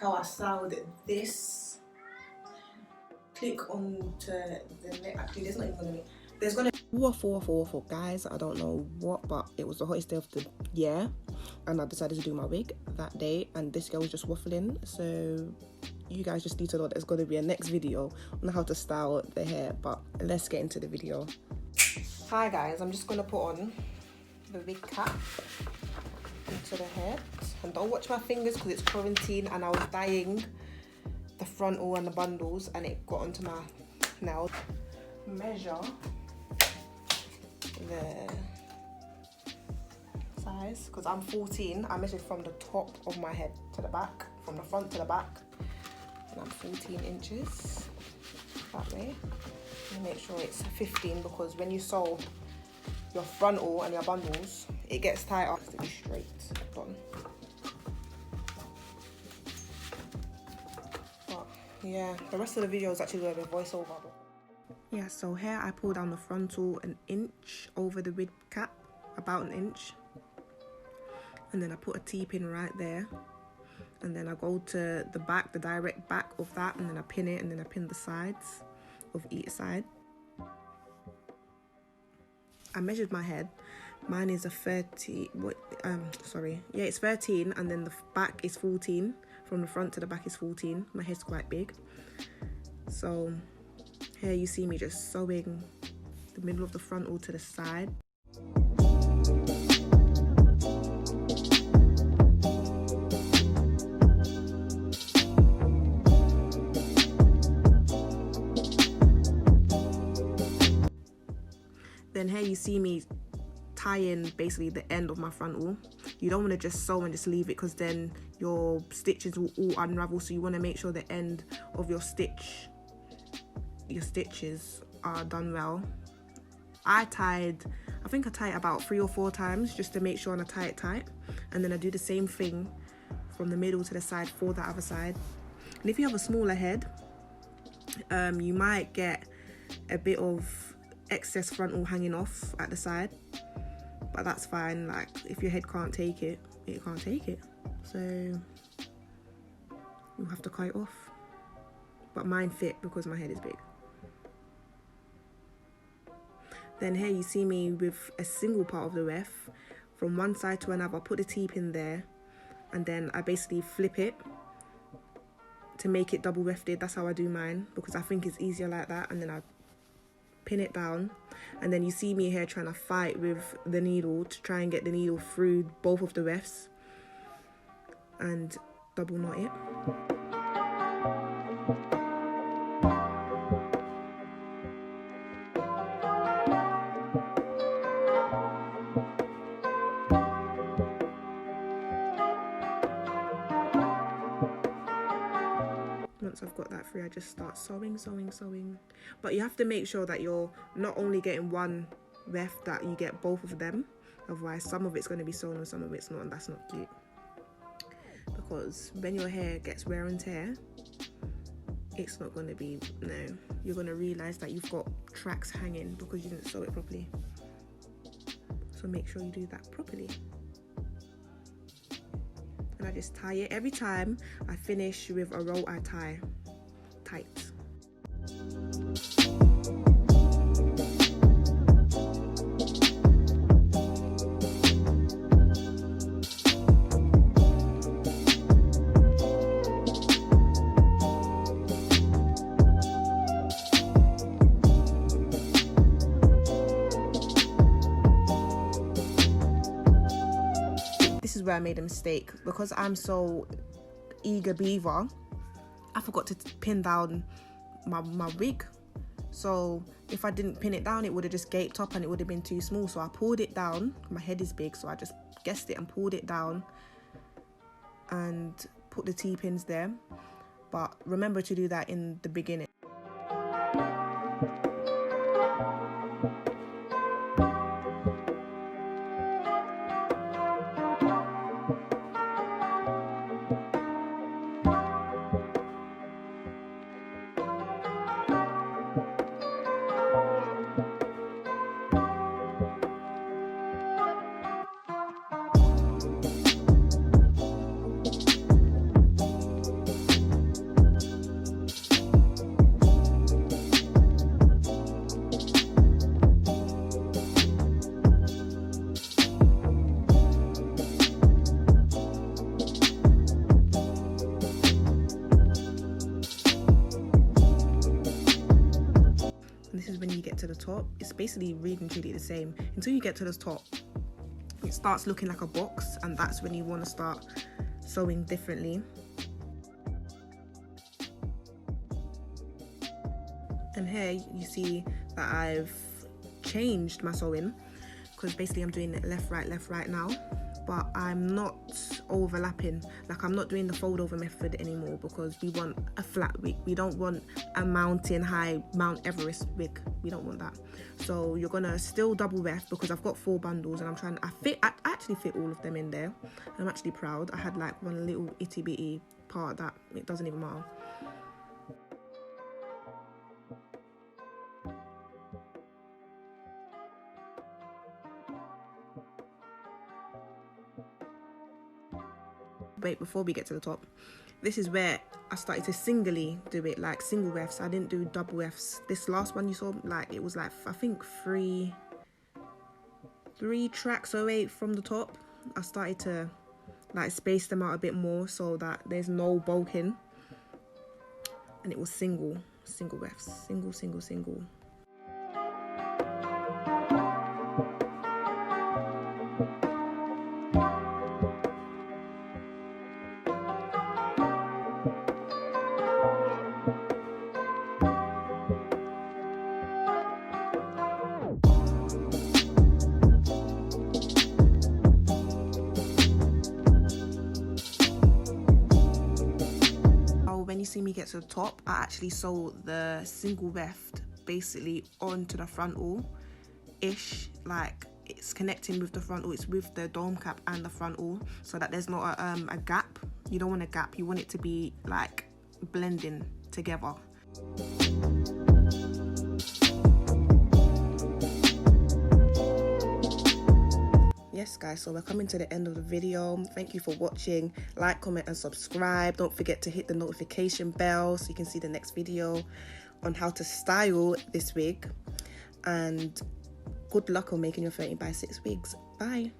like how I styled this. Click on to the neck. Actually, there's not even gonna be. There's gonna be waffle, guys. I don't know what, but it was the hottest day of the year, and I decided to do my wig that day. And this girl was just waffling, so you guys just need to know there's gonna be a next video on how to style the hair. But let's get into the video. Hi guys, I'm just gonna put on the wig cap into the head, and don't watch my fingers because it's quarantine and I was dyeing the frontal and the bundles and it got onto my nails. Measure the size because I'm 14. I measured from the top of my head to the back, from the front to the back, and I'm 14 inches that way. And make sure it's 15 because when you sew your frontal and your bundles, it gets tighter to be straight. Done. But yeah, the rest of the video is actually going to be voiceover. Yeah, so here I pull down the frontal an inch over the wig cap, about an inch, and then I put a T-pin right there, and then I go to the back, the direct back of that, and then I pin it, and then I pin the sides of each side. I measured my head. Mine is a 30, yeah, it's 13, and then the back is 14. From the front to the back is 14. My head's quite big. So here you see me just sewing the middle of the frontal to the side. Then here you see me tying basically the end of my frontal. You don't want to just sew and just leave it because then your stitches will all unravel. So you want to make sure the end of your stitches are done well. I think I tie it about 3 or 4 times just to make sure and I tie it tight. And then I do the same thing from the middle to the side for the other side. And if you have a smaller head, you might get a bit of excess frontal hanging off at the side, but that's fine. Like if your head can't take it, it can't take it, so you have to cut it off. But mine fit because my head is big. Then here you see me with a single part of the ref from one side to another. I put the T-pin there and then I basically flip it to make it double refted. That's how I do mine because I think it's easier like that. And then I pin it down, and then you see me here trying to fight with the needle to try and get the needle through both of the refs and double knot it. Once I've got that through, I just start sewing. But you have to make sure that you're not only getting one ref, that you get both of them. Otherwise, some of it's going to be sewn and some of it's not, and that's not cute. Because when your hair gets wear and tear, it's not going to be, no. You're going to realise that you've got tracks hanging because you didn't sew it properly. So make sure you do that properly. And I just tie it. Every time I finish with a roll, I tie tight. This is where I made a mistake because I'm so eager beaver. I forgot to pin down my wig, so if I didn't pin it down, it would have just gaped up and it would have been too small. So I pulled it down. My head is big, so I just guessed it and pulled it down and put the T-pins there. But remember to do that in the beginning. basically really and truly the same until you get to the top. It starts looking like a box, and that's when you want to start sewing differently. And here you see that I've changed my sewing, because basically I'm doing it left right now, but I'm not overlapping. Like, I'm not doing the fold over method anymore, because we want a flat wig. We don't want a mountain high Mount Everest wig. We don't want that. So you're gonna still double weft, because I've got 4 bundles and I'm trying, I actually fit all of them in there. I'm actually proud. I had like one little itty bitty part that it doesn't even matter. Wait, before we get to the top, this is where I started to singly do it, like single wefts. I didn't do double wefts. This last one you saw, like, it was like, I think three tracks away from the top. I started to like space them out a bit more so that there's no bulking, and it was single wefts, single. When you see me get to the top, I actually sew the single weft basically onto the frontal ish, like it's connecting with the frontal, it's with the dome cap and the frontal, so that there's not a gap. You don't want a gap, you want it to be like blending together. Yes guys, so we're coming to the end of the video. Thank you for watching. Like, comment and subscribe. Don't forget to hit the notification bell so you can see the next video on how to style this wig, and good luck on making your 13x6 wigs. Bye.